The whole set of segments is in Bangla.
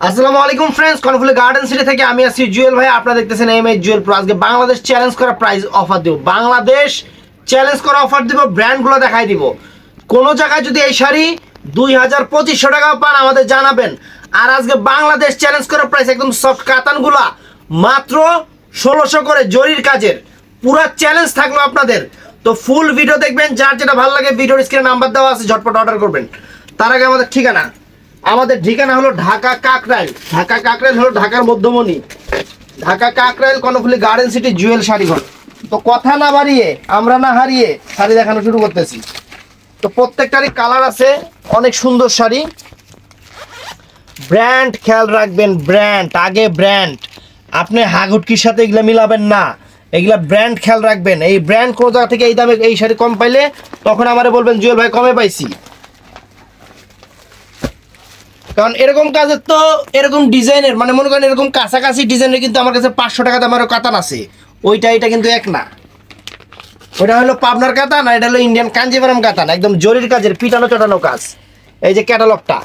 আসসালামু আলাইকুম फ्रेंड्स, কর্ণফুলি গার্ডেন সিটি থেকে আমি আছি জুয়েল ভাই। আপনারা দেখতেছেন এমএ জুয়েল প্রো। আজকে বাংলাদেশ চ্যালেঞ্জ করা প্রাইস অফার দেব। বাংলাদেশ চ্যালেঞ্জ করা অফার দেব, ব্র্যান্ডগুলো দেখাই দিব। কোন জায়গায় যদি এই শাড়ি 2200-2500 টাকা পান আমাদের জানাবেন। আর আজকে বাংলাদেশ চ্যালেঞ্জ করা প্রাইস একদম সফট কাতানগুলা মাত্র 1600 করে জরির কাজের। পুরো চ্যালেঞ্জ থাকলো আপনাদের। তো ফুল ভিডিও দেখবেন, যার যেটা ভালো লাগে ভিডিওর স্ক্রিনে নাম্বার দেওয়া আছে, ঝটপট অর্ডার করবেন। তার আগে আমাদের ঠিকানা হলো ঢাকা কাকরাইল। ঢাকা কাকরাইল হলো ঢাকার মধ্যমণি। Dhaka Kakrail Karnaphuli garden city Jewel শাড়িঘর। তো কথা না বাড়িয়ে আমরা না হারিয়ে শাড়ি দেখানো শুরু করতেছি। তো প্রত্যেকটারই কালার আছে, অনেক সুন্দর শাড়ি। ব্র্যান্ড খেয়াল রাখবেন, ব্র্যান্ড আগে ব্র্যান্ড। আপনি হাগুটকির সাথে এগুলা মিলাবেন না, এগুলা ব্র্যান্ড খেয়াল রাখবেন। এই ব্র্যান্ড কোন জায়গা থেকে এই দামে এই শাড়ি কম পাইলে তখন আমারে বলবেন জুয়েল ভাই কমে পাইছি। কারণ এরকম কাজের তো এরকম ডিজাইনের মানে মনে করেন এরকম কাছাকাছি ডিজাইনের কিন্তু আমার কাছে 500 টাকা দামেরও কাতান আছে। এটা কিন্তু এক না। ওটা হলো পাবনার কাতান, আর এটা হলো ইন্ডিয়ান কাঞ্জিভারাম কাতান, একদম জরির কাজের পিটানো চটানো কাজ। এই যে ক্যাটালগটা,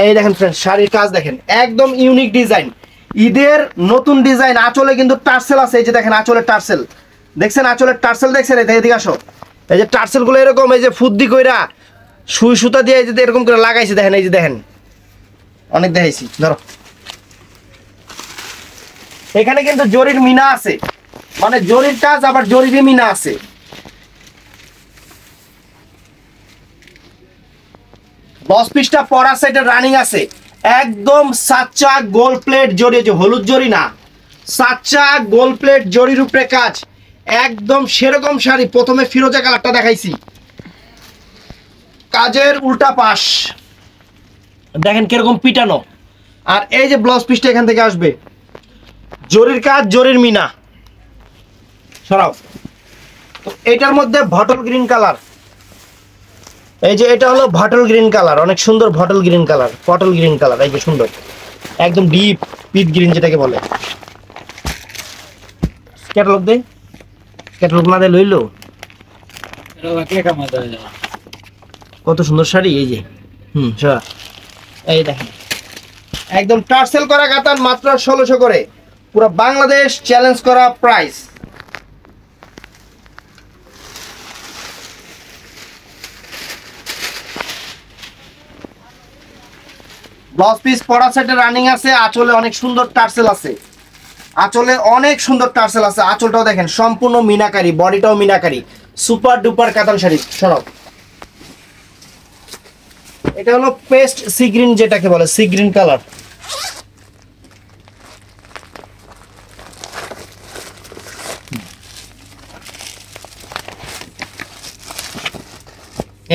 এই দেখেন ফ্রেন্ডস, শাড়ির কাজ দেখেন, একদম ইউনিক ডিজাইন, ঈদের নতুন ডিজাইন। আঁচলে কিন্তু টার্সেল আছে। এই যে দেখেন আঁচলের টার্সেল দেখছেন, আঁচলের টার্সেল দেখছেন? এদিকে আসো। এই যে টার্সেলগুলো এরকম এই যে ফুদ্দি কইরা সুই সুতা দিয়ে যদি এরকম করে লাগাইছে দেখেন। এই যে দেখেন, অনেক দেখাইছি, ধরো। এখানে কিন্তু জরির মিনা আছে, মানে জরির কাজ আবার জরির মিনা আছে। বস পিসটা পরা সাইডে রানিং আছে, একদম সাচ্চা গোল প্লেট জড়ি, যে হলুদ জরি না, সাচ্চা গোল প্লেট জরির উপরে কাজ, একদম সেরকম শাড়ি। প্রথমে ফিরোজা কালারটা দেখাইছি, কাজের উল্টা পাশ দেখেন কিরকম পিটানো। আর এই যে ব্লাউজ পিসটা এখান থেকে আসবে, জরির কাজ, জরির মিনা। সরাও। তো এটার মধ্যে বটল গ্রিন কালার, এই যে এটা হলো বটল গ্রিন কালার, অনেক সুন্দর বটল গ্রিন কালার, পটল গ্রিন কালার। এই যে সুন্দর, একদম ডিপ পিট গ্রিন যেটাকে বলে। ক্যাটালগ দে, ক্যাটালগ না দে লইলো। কত সুন্দর শাড়ি। এই যে এই দেখেন, একদম টার্সেল করা কাতান, মাত্র 1600 করে। পুরো বাংলাদেশ চ্যালেঞ্জ করা প্রাইস। ব্লাউজ পিস পরা সেটে রানিং আছে, আঁচলে অনেক সুন্দর টার্সেল আছে, আঁচলটাও দেখেন সম্পূর্ণ মিনাকারি, বডিটাও মিনাকারি, সুপার ডুপার কাতান শাড়ি। সরব। এটা হলো পেস্ট সি গ্রিন, যেটাকে বলে সি গ্রিন কালার।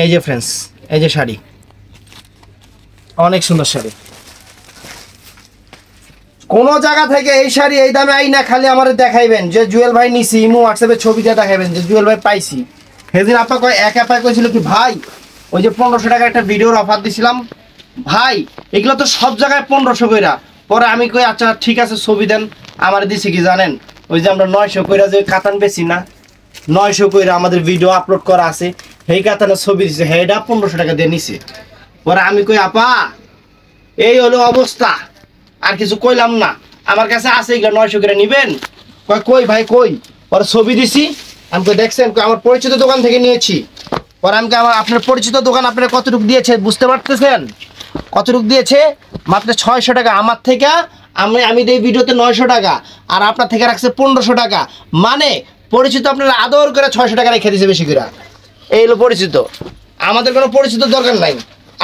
এই যে ফ্রেন্ডস, এই যে শাড়ি, অনেক সুন্দর শাড়ি। কোন জায়গা থেকে এই শাড়ি এই দামে আই না, খালি আমার দেখাইবেন যে জুয়েল ভাই নিছি, ইমো হোয়াটসঅ্যাপে ছবিটা দেখাইবেন যে জুয়েল ভাই পাইছি। সেদিন আপা কয় এক আপায় কইছিল কি ভাই, ওই যে 1500 টাকার একটা ভিডিওর অফার দিছিলাম ভাই, এগুলো তো সব জায়গায় 1500 কইরা। পরে আমি কই আচ্ছা ঠিক আছে ছবি দেন। আমার দিছি কি জানেন, ওই যে আমরা 900 কইরা যে কাতান বেশি না, 900 কইরা আমাদের ভিডিও আপলোড করা আছে, সেই কাতানের ছবি দিছে, হেডা 1500 টাকা দিয়ে নিছে। পরে আমি কই আপা এই হলো অবস্থা, আর কিছু কইলাম না, আমার কাছে আছে এগুলো 900 করে নিবেন। কই ভাই কই? পরে ছবি দিছি, আমি কই দেখছেন? আমার পরিচিত দোকান থেকে নিয়েছি। পরে আমি আমার আপনার পরিচিত দোকান আপনার কতটুকু দিয়েছে বুঝতে পারতেছেন? কতটুকু দিয়েছে? মাত্র 600 টাকা। আমার থেকে আমি এই ভিডিওতে 900 টাকা, আর আপনার থেকে রাখছে 1500 টাকা। মানে পরিচিত আপনারা আদর করে 600 টাকা রেখে দিয়েছে বেশি করে। এই হলো পরিচিত। আমাদের কোনো পরিচিত দরকার নাই,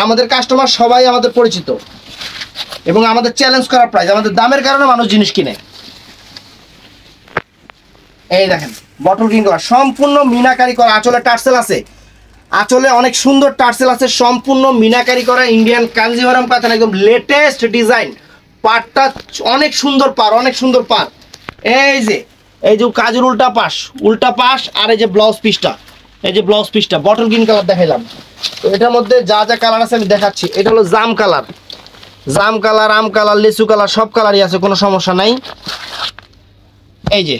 আমাদের কাস্টমার সবাই আমাদের পরিচিত, এবং আমাদের চ্যালেঞ্জ করা প্রাইস, আমাদের দামের কারণে মানুষ জিনিস কিনে। এই দেখেন বটল গ্রিন কালার, সম্পূর্ণ মিনাকারি করা, আঁচলে টার্সেল আছে, আঁচলে অনেক সুন্দর টার্সেল আছে, সম্পূর্ণ মিনাকারি করা ইন্ডিয়ান কাঞ্জিভারাম কাতান, একদম লেটেস্ট ডিজাইন। পাড়টা অনেক সুন্দর, অনেক সুন্দর পাড়। এই যে কাজের উল্টা পাশ, আর এই যে ব্লাউজ পিসটা, বটল গ্রিন কালার দেখাইলাম। তো এটার মধ্যে যা যা কালার আছে আমি দেখাচ্ছি। এটা হলো জাম কালার, আম কালার, লিচু কালার, সব কালারই আছে, কোনো সমস্যা নাই। এই যে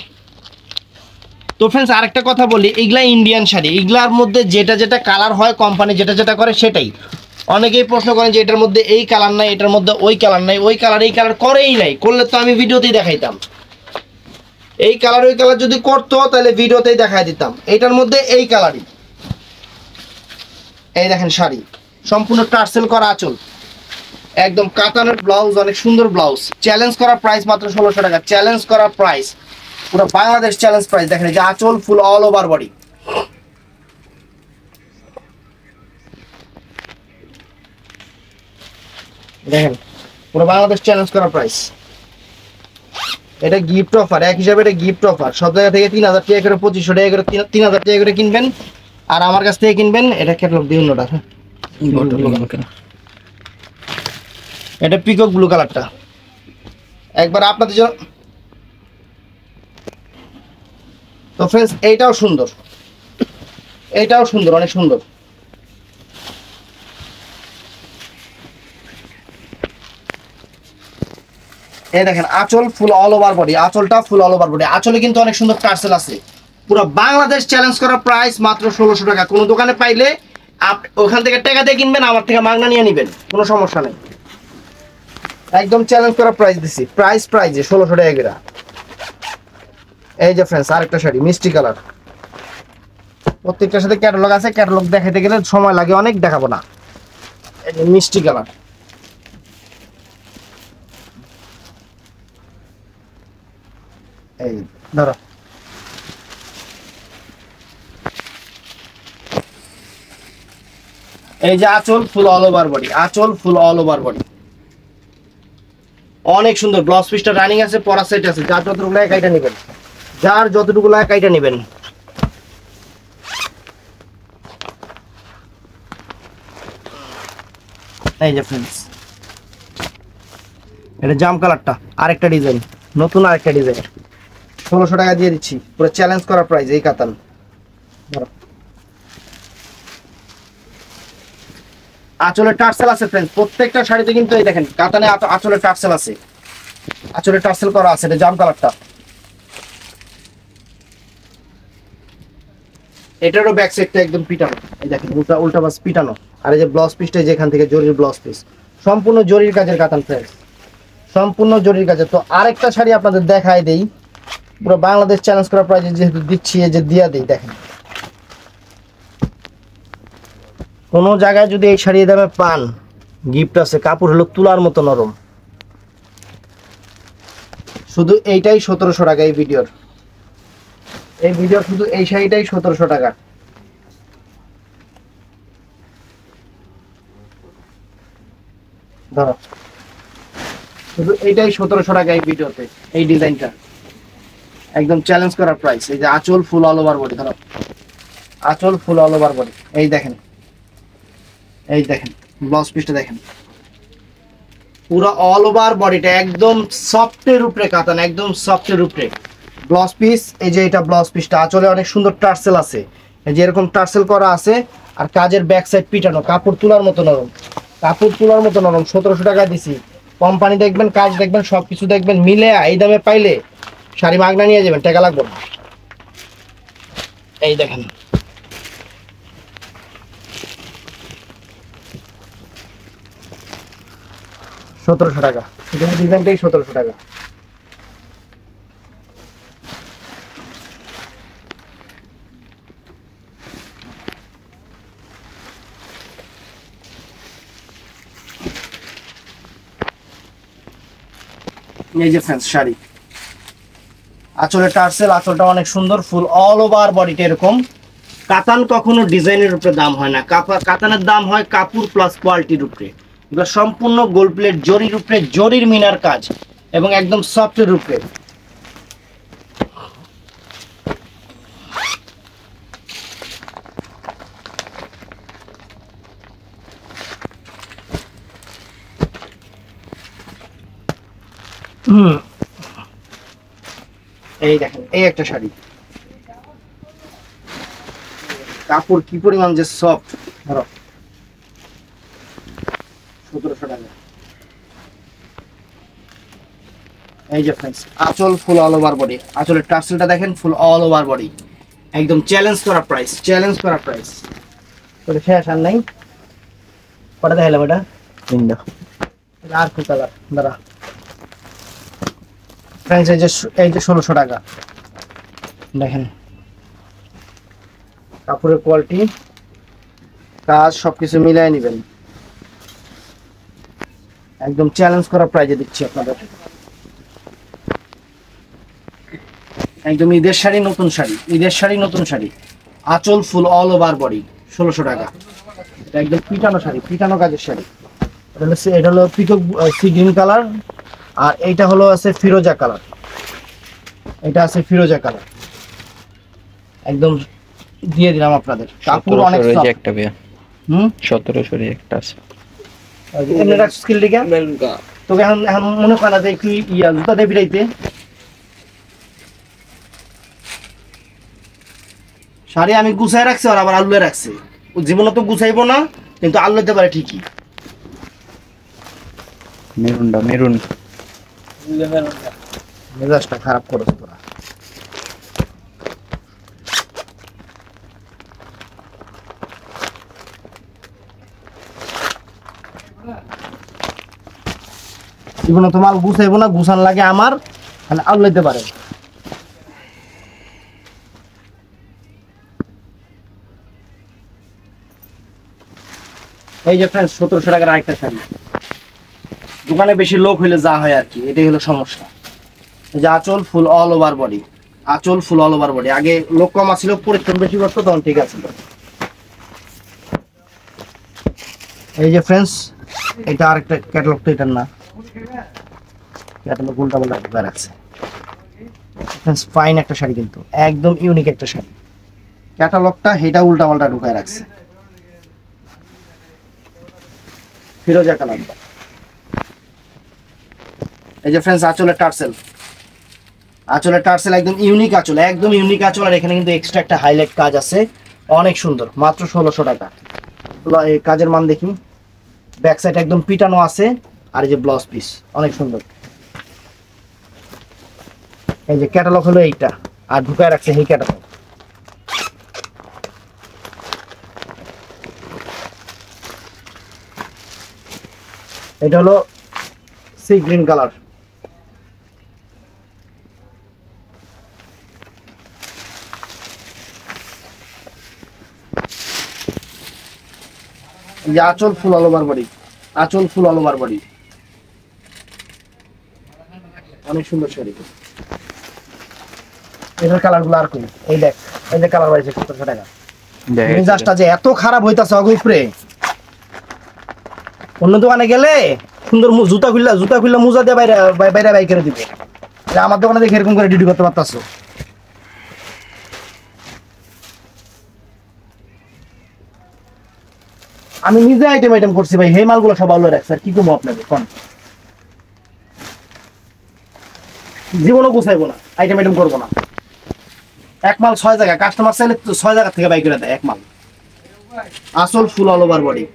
তো फ्रेंड्स আরেকটা কথা বলি, এগুলা ইন্ডিয়ান শাড়ি, এগুলার মধ্যে যেটা যেটা কালার হয় কোম্পানি যেটা যেটা করে সেটাই। অনেকেই প্রশ্ন করেন যে এটার মধ্যে এই কালার নাই, এটার মধ্যে ওই কালার নাই, ওই কালার এই কালার করেই নাই, করলে তো আমি ভিডিওতেই দেখাইতাম। এই কালার ওই কালার যদি করতো তাহলে ভিডিওতেই দেখাই দিতাম। এটার মধ্যে এই কালারই, এই দেখেন শাড়ি সম্পূর্ণ টার্সেল করা আঁচল, একদম কাতানের ব্লাউজ, অনেক সুন্দর ব্লাউজ। চ্যালেঞ্জ করা প্রাইস মাত্র 1600 টাকা, চ্যালেঞ্জ করা প্রাইস, পুরো বাংলাদেশ চ্যালেঞ্জ প্রাইস। দেখেন এই যে আঁচল ফুল অল ওভার বডি, দেখেন পুরো বাংলাদেশ চ্যালেঞ্জ করা প্রাইস। এটা গিফট অফার, এক হিসাবে এটা গিফট অফার। সব জায়গা থেকে 3000 টাকা করে, 2500 টাকা করে, 3000 টাকা করে কিনবেন, আর আমার কাছ থেকে কিনবেন এটা ক্যাটালগ দিয়ে অন্যটা। এটা পিকক ব্লু কালারটা একবার আপনাদের জন্য। তো ফ্রেন্ডস এইটাও সুন্দর, এইটাও সুন্দর, অনেক সুন্দর। এই দেখেন আঁচল ফুল অল ওভার বডি, আঁচলটা ফুল অল ওভার বডি। আঁচলে কিন্তু অনেক সুন্দর টার্সেল আছে। পুরো বাংলাদেশ চ্যালেঞ্জ করা প্রাইস মাত্র 1600 টাকা। কোনো দোকানে পাইলে ওখান থেকে টাকা দিয়ে কিনবেন, আমার থেকে মাগনা নিয়ে নেবেন, কোনো সমস্যা নেই। একদম চ্যালেঞ্জ করা প্রাইস দিছি, প্রাইজে 1600 টাকা করে। এই যে ফ্রেন্ডস আরেকটা শাড়ি মিষ্টি কালার, প্রত্যেকটার সাথে ক্যাটালগ আছে, ক্যাটালগ দেখাতে গেলে সময় লাগে অনেক, দেখাবো না। এই যে মিষ্টি কালার, এই ধরো, এই যে আঁচল ফুল অল ওভার বডি, আঁচল ফুল অল ওভার বডি, অনেক সুন্দর। ব্লাউজ পিসটা রানিং আছে, পরা সেট আছে, যার যতটুকু লাগে কাইটা নেবেন, যার যতটুকু লাগে কাইটা নেবেন। এই যে ফ্রেন্ডস এটা জাম কালারটা, আরেকটা ডিজাইন, নতুন আরেকটা ডিজাইন, 1600 টাকা দিয়ে দিচ্ছি, পুরো চ্যালেঞ্জ করা প্রাইস। এই কাতান আঁচলের টার্সেল আছে ফ্রেন্ডস, প্রত্যেকটা শাড়িতে কিন্তু এই দেখেন কাতানে আঁচলের টার্সেল আছে, আঁচলের টার্সেল করা আছে। এটা জাম কালারটা, এটারও ব্যাক সাইডটা একদম পিটানো, এই দেখেন উল্টা বাস পিটানো। আর এই যে ব্লাউজ পিসটা যেখান থেকে জরির ব্লাউজ পিস, সম্পূর্ণ জরির কাজের কাতান ফ্রেন্ডস, সম্পূর্ণ জরির কাজের। তো আরেকটা শাড়ি আপনাদের দেখাই দেই, পুরো বাংলাদেশ চ্যালেঞ্জ করা প্রাইজে যেহেতু দিচ্ছি, এই যে দিয়া দেই। দেখেন কোন জায়গায় যদি এই শাড়ি দামে পান, গিফট আছে। কাপড় হলো তুলার মতো নরম, শুধু এইটাই 1700 টাকা। এই ভিডিওর শুধু এই শাড়িটাই 1700 টাকা। ধরো শুধু এইটাই 1700 টাকা এই ভিডিওতে, এই ডিজাইনটা একদম চ্যালেঞ্জ করা প্রাইস। এই যে আঁচল ফুল অল ওভার বডি, ধরো আঁচল ফুল অল ওভার বডি। এই দেখেন, এই দেখেন ব্লাউজ পিসটা দেখেন, পুরো অল ওভার বডিটা একদম সফটের উপরে কাতান, একদম সফটের উপরে ব্লাউজ পিস। এই যে এটা ব্লাউজ পিসটা, আঁচলে অনেক সুন্দর টার্সেল আছে, এই যে এরকম টার্সেল করা আছে, আর কাজের ব্যাক সাইড পিটানো, কাপড় তুলার মতো নরম, কাপড় তুলার মতো নরম। 1700 টাকা দিছি, কোম্পানি দেখবেন, কাজ দেখবেন, সবকিছু দেখবেন, মিলে এই দামে পাইলে শাড়ি মাগনা নিয়ে যাবেন, টাকা লাগবে না। এই দেখেন সতেরোশো টাকা, ডিজাইনটাই 1700 টাকা। এই যে ফ্রেন্ডস শাড়ি, আঁচলের টার্সেল, আঁচলটা অনেক সুন্দর, ফুল অল ওভার বডিটা এরকম। কাতান কখনো ডিজাইনের উপরে দাম হয় না, কাতানের দাম হয় কাপড় প্লাস কোয়ালিটির উপরে। এগুলো সম্পূর্ণ গোল্ড প্লেট জরির উপরে, জরির মিনার কাজ, এবং একদম সফটের উপরে। এই দেখেন এই একটা শাড়ি, কাপড় কি পরিমাণ যে সফট, ধরো 1700 টাকা। এই যে ফ্রেন্ডস আঁচল ফুল অল ওভার বডি, আঁচলের টার্সেলটা দেখেন ফুল অল ওভার বডি, একদম চ্যালেঞ্জ করা প্রাইস, চ্যালেঞ্জ করা প্রাইস। তো শেষ আর নাই, কটা দেখাইলাম এটা? তিনটা। আর কি কালার দাঁড়া ফ্রেন্ডস, এই যে 1600 টাকা দেখেন, কাপড়ের কোয়ালিটি, কাজ সবকিছু মিলাই নেবেন, একদম চ্যালেঞ্জ করা প্রাইজে দিচ্ছি আপনাদের। একদম ঈদের শাড়ি, নতুন শাড়ি, ঈদের শাড়ি, নতুন শাড়ি, আঁচল ফুল অল ওভার বডি, 1600 টাকা। এটা একদম পিটানো শাড়ি, পিটানো কাজের শাড়ি। এটা হলো পিকক সি গ্রিন কালার, আর এইটা হলো আছে ফিরোজা কালার, এটা আছে ফিরোজা কালার। একদম দিয়ে দিলাম আপনাদের, কাপড় অনেক সফট। একটা ভাইয়া 1700 একটা আছে। এমনি রাখ স্কিল দিকে তোকে এখন এখন মনে হয় না যে একটু ইয়া জুতা দিয়ে পিটাইতে। শাড়ি আমি গুছাই রাখছি আর আবার আলুয়ে রাখছি, জীবনে তো গুছাইবো না কিন্তু আলুতে পারে ঠিকই। মেরুন মেজাজটা খারাপ করেছে তোরা। জীবনে তো মাল গুছাইবো না, গুছান লাগে আমার, মানে আলু লইতে পারে। এই যে ফ্রেন্ডস 1700 টাকার আরেকটা শাড়ি, দোকানে বেশি লোক হইলে যা হয় আর কি, এটাই হলো সমস্যা। এই যে আঁচল ফুল অল ওভার বডি, আঁচল ফুল অল ওভার বডি। আগে লোক কম ছিল, পরিশ্রম বেশি করতো, তখন ঠিক আছে। এই যে ফ্রেন্ডস, এটা আরেকটা ক্যাটালগ, তো এটার না, ক্যাটালগ উল্টা পাল্টা ঢুকা রাখছে। ফ্রেন্ডস ফাইন একটা শাড়ি, কিন্তু একদম ইউনিক একটা শাড়ি, ক্যাটালগটা হেটা উল্টা পাল্টা ঢুকায় রাখছে। ফিরোজা কালারটা। এই যে ফ্রেন্ডস আঁচলের টার্সেল, আঁচলের টার্সেল একদম ইউনিক আঁচল, একদম ইউনিক আঁচল। আর এখানে কিন্তু এক্সট্রা একটা হাইলাইট কাজ আছে, অনেক সুন্দর, মাত্র 1600 টাকা। এই কাজের মান দেখি, ব্যাক সাইড একদম পিটানো আছে, আর এই যে ব্লাউজ পিস অনেক সুন্দর। এই যে ক্যাটালগ হলো এইটা, আর ঢুকায় রাখছে এই ক্যাটালগ। এটা হলো সি গ্রিন কালার, যে আঁচল ফুল অল ওভার বডি, আঁচল ফুল অল ওভার বডি, অনেক সুন্দর শাড়ি। এটার কালার গুলো আর কই, এই দেখ, এই যে কালার বাইছে 1700 টাকা। মেজাজটা যে এত খারাপ হইতাছে অগুপরে, অন্য দোকানে গেলে সুন্দর জুতা খুললা মোজা দিয়ে বাইরে বাইরে বাই করে দিবে, আমার দোকানে দেখে এরকম করে ডিউটি করতে পারতাছো। আমি নিজে আইটেম করছি ভাই, এই মালগুলো সব আলো রাখছে, আর কি করবো আপনাদের কোন? জীবনও গুছাইবো না, আইটেম করবো না। এক মাল 6 জায়গা, কাস্টমার চাইলে 6 জায়গা থেকে বাই করে দেয় এক মাল। আসল ফুল অল ওভার বডি।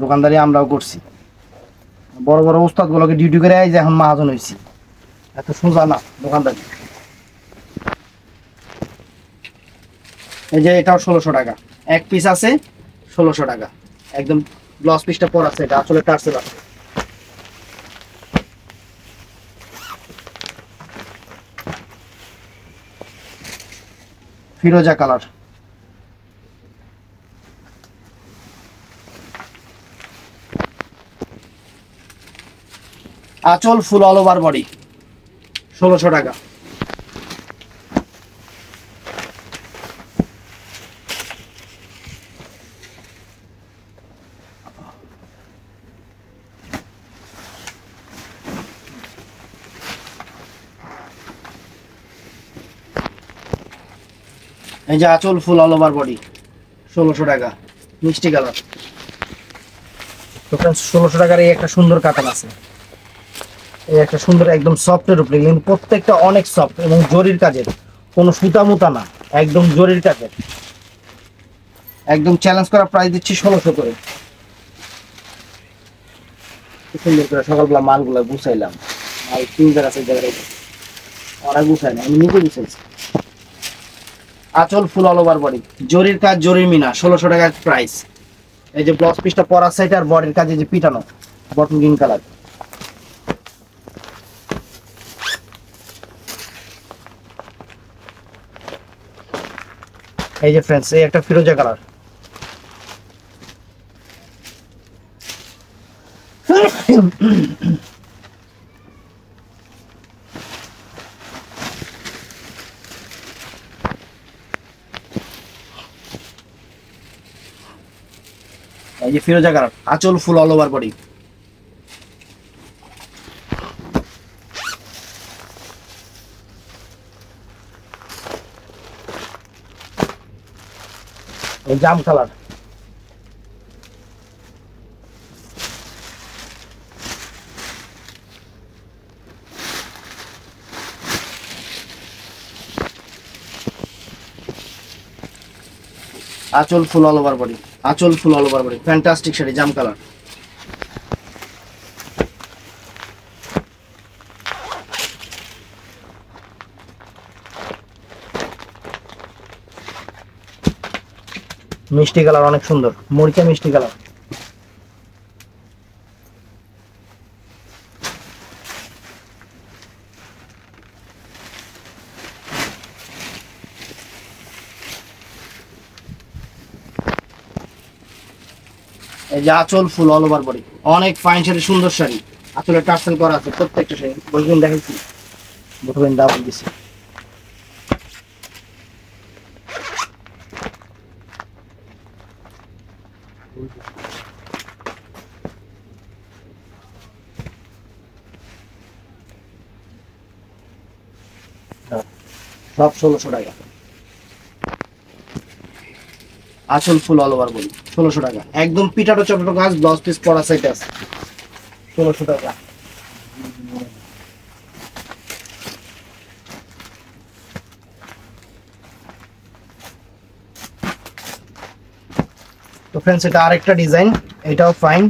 দোকানদারি আমরাও করছি, বড় বড় উস্তাদ গুলোকে ডিউটি করে যে এখন মহাজন হয়েছি, এত সোজা না দোকানদারি। এই যে এটাও 1600 টাকা, এক পিস আছে 1600 টাকা, একদম ব্লাউজ পিসটা পর আছে, এটা আসলে টার্সেল আছে। ফিরোজা কালার, আঁচল ফুল অল ওভার বডি, 1600 টাকা। এই যে আঁচল ফুল অল ওভার বডি, 1600 টাকা, মিষ্টি কালার। তো 1600 টাকার এই একটা সুন্দর কাতান আছে, এই একটা সুন্দর একদম সফটের উপরে, কিন্তু প্রত্যেকটা অনেক সফট এবং জরির কাজের, কোনো সুতা মুতা না, একদম জরির কাজের। একদম চ্যালেঞ্জ করা প্রাইস দিচ্ছি 1600 করে। সুন্দর করে সকালবেলা মালগুলা গুছাইলাম, মাল তিন জায়গা চার জায়গায় ওরা গুছাই না, আমি নিজে গুছাইছি। আঁচল ফুল অল ওভার বডি, জরির কাজ, জরির মিনা, 1600 টাকা প্রাইস। এই যে ব্লাউজ পিসটা পরার সাইড আর বডির কাজে যে পিটানো বটল গ্রিন কালার। এই যে ফ্রেন্ডস, এই একটা ফিরোজা কালার, এই যে ফিরোজা কালার, আঁচল ফুল অল ওভার বডি। এই জাম কালার, আঁচল ফুল অল ওভার বডি, আঁচল ফুল all over body, fantastic sari, জাম কালার। মিষ্টি কালার, অনেক সুন্দর, মরিচা মিষ্টি কালার। এই যে আঁচল ফুল অল ওভার বডি, অনেক ফাইন শাড়ি, সুন্দর শাড়ি, আঁচলে টার্সেল করা আছে প্রত্যেকটা শাড়ি। বলবেন দেখাইছি, বলবেন দাম দিছি। সব 1600 টাকা, আঁচল ফুল অল ওভার বডি 1600 টাকা, একদম পিটাটো চটাটো কাজ, ব্লাউজ পিস পরা সাইট আছে 1600 টাকা। তো ফ্রেন্ডস, এটা আরেকটা ডিজাইন, এটাও ফাইন।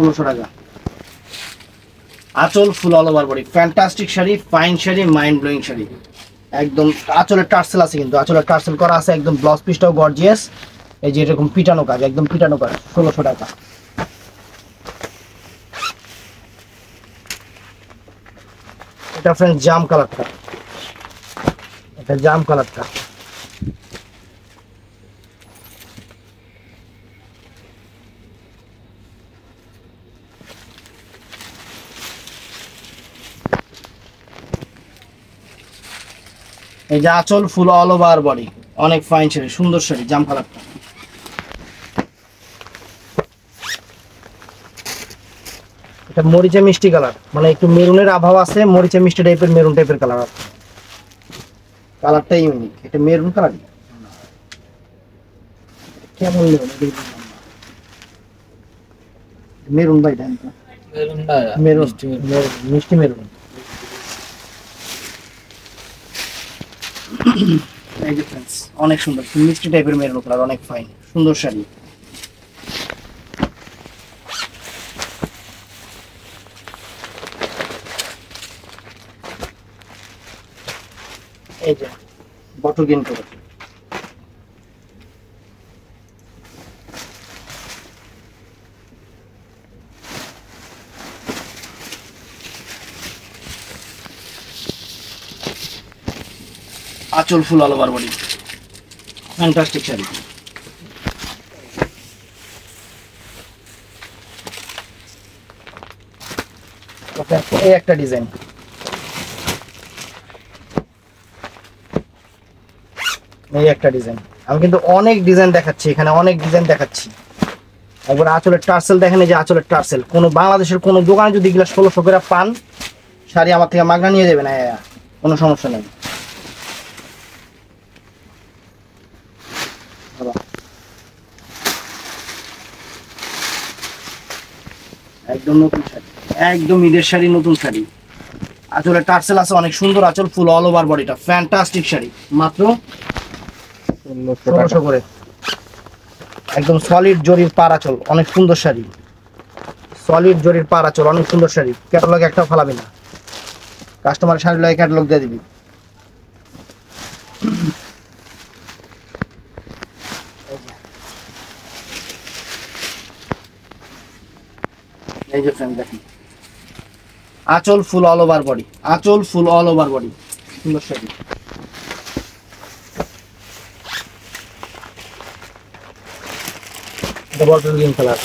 ষোলোশো টাকা, আঁচল ফুল all over body, fantastic sari, fine sari, mind blowing sari. একদম আঁচলের টার্সেল আছে, কিন্তু আঁচলের টার্সেল করা আছে, একদম ব্লাউজ পিসটাও গর্জিয়াস। এই যে এরকম পিটানো কাজ, একদম পিটানো কাজ, 1600 টাকা। এটা ফ্রেন্ডস জাম কালারটা, এটা জাম কালারটা। এই যে আঁচল ফুল অল ওভার বডি, অনেক ফাইন শাড়ি, সুন্দর শাড়ি, জাম কালারটা। এটা মরিচা মিষ্টি কালার, মানে একটু মেরুনের আভাব আছে, মরিচা মিষ্টি টাইপের, মেরুন টাইপের কালার আছে, কালারটা ইউনিক। এটা মেরুন কালার, কেমন মেরুন ভাই, মেরুন, মিষ্টি মেরুন। এই যে ফ্রেন্ডস, অনেক সুন্দর মিষ্টি টাইপের মেরুন কালার, অনেক ফাইন, সুন্দর শাড়ি। এই যে বটল গ্রিন কালার, আঁচল ফুল all over body, fantastic sari. এই একটা ডিজাইন, এই একটা ডিজাইন। আমি কিন্তু অনেক ডিজাইন দেখাচ্ছি এখানে, অনেক ডিজাইন দেখাচ্ছি। একবার আঁচলের টার্সেল দেখেন, এই যে আঁচলের টার্সেল, কোনো বাংলাদেশের কোনো দোকানে যদি এগুলো 1600 করে পান, শাড়ি আমার থেকে মাগনা নিয়ে যাবেন, কোনো সমস্যা নেই। একদম নতুন শাড়ি, একদম ঈদের শাড়ি, নতুন শাড়ি। আঁচলে টার্সেল আছে, অনেক সুন্দর আঁচল, ফুল অল ওভার বডিটা, ফ্যান্টাস্টিক শাড়ি, মাত্র 1600 করে। একদম সলিড জরির পার আঁচল, অনেক সুন্দর শাড়ি, সলিড জরির পার আঁচল, অনেক সুন্দর শাড়ি। ক্যাটালগ একটাও ফালাবি না, কাস্টমার শাড়ি লাগে ক্যাটালগ দিয়ে দিবি। এই যে ফ্রেন্ড দেখেন, আঁচল ফুল অল ওভার বডি, আঁচল ফুল অল ওভার বডি, সুন্দর শাড়ি। বটল গ্রিন কালার,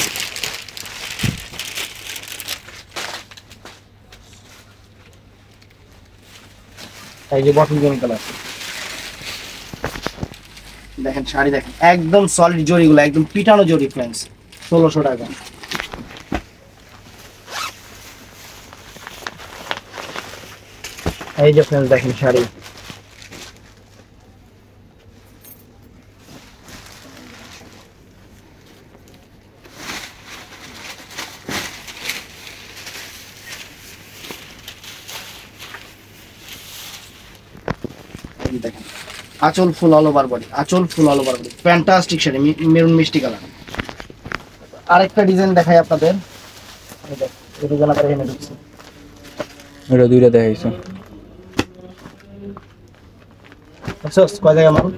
এই যে বটল গ্রিন কালার দেখেন, শাড়ি দেখেন, একদম সলিড জরিগুলো, একদম পিটানো জরি ফ্রেন্ডস, 1600 টাকা। এই যে ফ্রেন্ডস দেখেন শাড়ি, দেখেন আঁচল ফুল অল ওভার বডি, আঁচল ফুল all over body, fantastic sari, maroon মিষ্টি কালার। আরেকটা ডিজাইন দেখাই আপনাদের, এই ডিজাইন আবার এনে ঢুকছে, এটা দুইটা দেখাইছো। আচ্ছা কয় জায়গা মাল,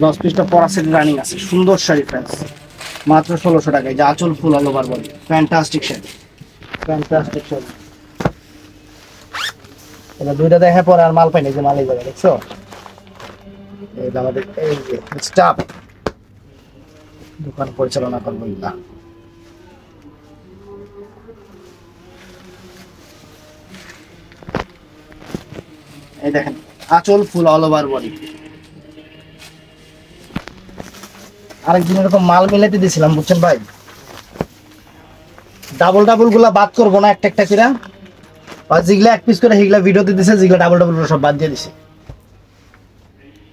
দশ পিসটা পরা সেট রানিং আছে, সুন্দর শাড়ি ফ্রেন্ডস, মাত্র 1600 টাকায়। যে আঁচল ফুল all over body, fantastic sari, fantastic sari. এবার দুইটা দেখা পরে আর মাল পাইনি, যে মাল এই জায়গায় দেখছো, এই যে আমাদের এই যে স্টাফ দোকান পরিচালনা করবো না। এই দেখেন আঁচল ফুল অল ওভার বডি। আরেকদিন এরকম মাল মিলাইতে দিয়েছিলাম বুঝছেন ভাই, ডাবল ডাবল গুলা বাদ করবো না একটা একটা করে, আর যেগুলা এক পিস করে সেগুলা ভিডিওতে দিছে, যেগুলা ডাবল ডাবল সব বাদ দিয়ে দিছে,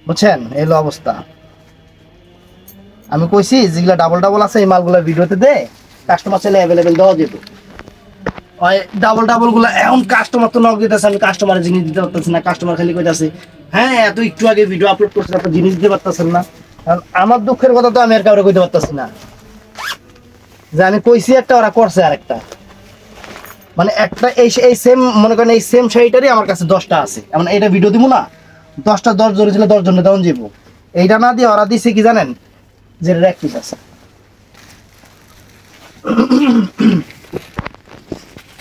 বুঝছেন এই হলো অবস্থা। আমি কইছি যেগুলা ডাবল ডাবল আছে এই মালগুলা ভিডিওতে দে, কাস্টমার চাইলে অ্যাভেলেবেল দেওয়া যেত। ওই ডাবল ডাবল গুলা এখন কাস্টমার তো নক দিতেছে, আমি কাস্টমারের জিনিস দিতে পারতেছি না, কাস্টমার খালি কইতাছে হ্যাঁ এত একটু আগে ভিডিও আপলোড করছেন আপনি জিনিস দিতে পারতেছেন না। কারণ আমার দুঃখের কথা তো আমি আর কাউরে কইতে পারতেছি না, যে আমি কইছি একটা ওরা করছে আরেকটা। মানে একটা এই সেম মনে করেন এই সেম শাড়িটারই আমার কাছে 10টা আছে, এমন এটা ভিডিও দিব না, 10টা 10 জোরে ছিল 10 জনে দেওয়া যাবো। এইটা না দিয়ে ওরা দিছে কি জানেন, যে এক পিস আছে।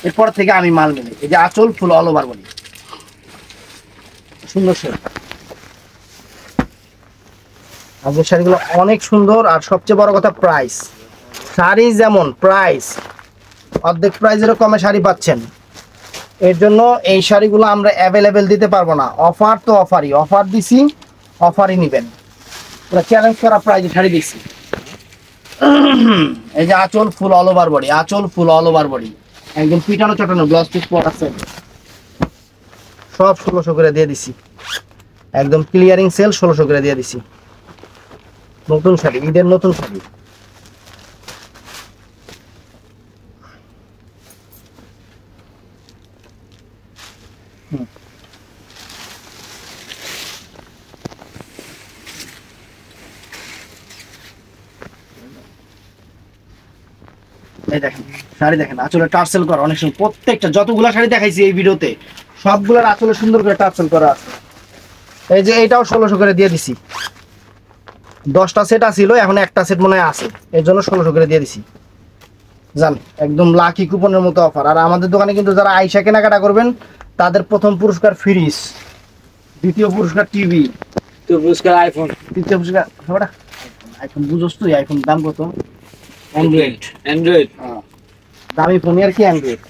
এরপর থেকে আমি মাল মিলে, এই যে আঁচল ফুল অল ওভার বডি, সুন্দর শাড়ি। আজকের শাড়িগুলো অনেক সুন্দর, আর সবচেয়ে বড় কথা প্রাইস, শাড়ি যেমন প্রাইস অর্ধেক প্রাইসেরও কমে শাড়ি পাচ্ছেন। এর জন্য এই শাড়িগুলো আমরা অ্যাভেলেবেল দিতে পারবো না, অফার তো অফারই, অফার দিছি অফারই নেবেন, পুরো চ্যালেঞ্জ করা প্রাইসে শাড়ি দিচ্ছি। এই যে আঁচল ফুল অল ওভার বডি, আঁচল ফুল অল ওভার বডি, একদম পিটানো চটানো ব্লাউজ পিস পর আছে, সব 1600 করে দিয়ে দিছি, একদম ক্লিয়ারিং সেল 1600 করে দিয়ে দিছি। নতুন শাড়ি, ঈদের নতুন শাড়ি। এই দেখেন শাড়ি দেখেন, আঁচলে টার্সেল করা অনেক সুন্দর, প্রত্যেকটা যতগুলা শাড়ি দেখাইছি এই ভিডিওতে সবগুলোর আঁচলে সুন্দর করে টার্সেল করা আছে। এই যে এইটাও 1600 করে দিয়ে দিছি, 10টা সেট আছিল, এখন একটা সেট মনে হয় আছে, এর জন্য 1600 করে দিয়ে দিছি। জান একদম লাকি কুপনের মতো অফার। আর আমাদের দোকানে কিন্তু যারা আইসা কেনাকাটা করবেন তাদের প্রথম পুরস্কার ফ্রিজ, দ্বিতীয় পুরস্কার টিভি, তৃতীয় পুরস্কার আইফোন, তৃতীয় পুরস্কার আইফোন। বুঝোস তুই আইফোন দাম কত? অ্যান্ড্রয়েড দামি ফোন আর কি অ্যান্ড্রয়েড,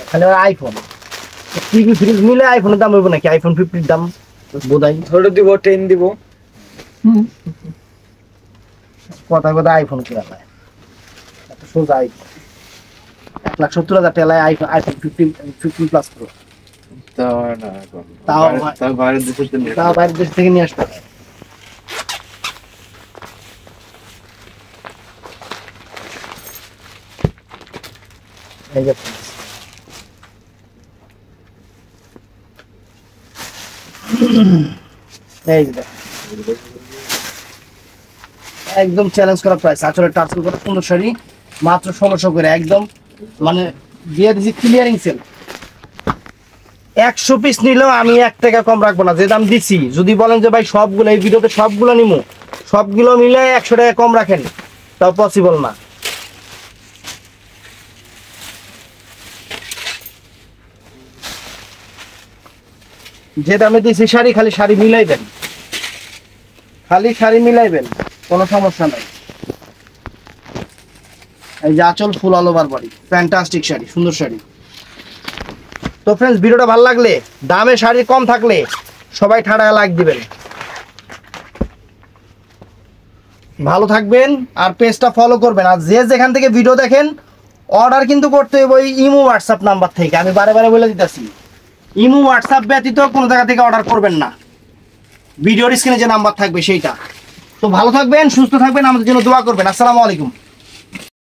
খালি আইফোন। টিভি ফ্রিজ মিলে আইফোনের দাম হইব নাকি? আইফোন 50 দাম বোধহয়, ধরে দিব 10 দিব। কথা কথা আইফোন কিনা যায়, সোজা আইফোন। 1,70,000 টাকায় আইফোন 15 প্লাস প্রো। তাও না তাও তাও বাইরের দেশে তো নেই। তাও বাইরের দেশ থেকে নিয়ে আসতে হবে। এই যে এই যে একদম চ্যালেঞ্জ করা প্রাইস, আচলে টার্সেল করে সুন্দর শাড়ি মাত্র 1600 করে, একদম মানে দিয়ে দিছি ক্লিয়ারিং সেল। 100 পিস নিলেও আমি 1 টাকা কম রাখবো না, যে দাম দিছি। যদি বলেন যে ভাই সবগুলো এই ভিডিওতে সবগুলো নিমু, সবগুলো মিলে 100 টাকা কম রাখেন, তাও পসিবল না। যে দামে দিছি শাড়ি, খালি শাড়ি মিলাইবেন, খালি শাড়ি মিলাইবেন, কোনো সমস্যা নাই। এই যে আঁচল ফুল all over body, fantastic sari, সুন্দর শাড়ি। তো ফ্রেন্ডস, ভিডিওটা ভালো লাগলে, দামে শাড়ি কম থাকলে সবাই ঠাড়া লাইক দিবেন। ভালো থাকবেন আর পেজটা ফলো করবেন। আর যে যেখান থেকে ভিডিও দেখেন, অর্ডার কিন্তু করতে হবে ওই ইমো হোয়াটসঅ্যাপ নাম্বার থেকে। আমি বারে বারে বলে দিতেছি, ইমো হোয়াটসঅ্যাপ ব্যতীত কোনো জায়গা থেকে অর্ডার করবেন না। ভিডিওর স্ক্রিনে যে নাম্বার থাকবে সেইটা। তো ভালো থাকবেন, সুস্থ থাকবেন, আমাদের জন্য দোয়া করবেন। আসসালামু আলাইকুম।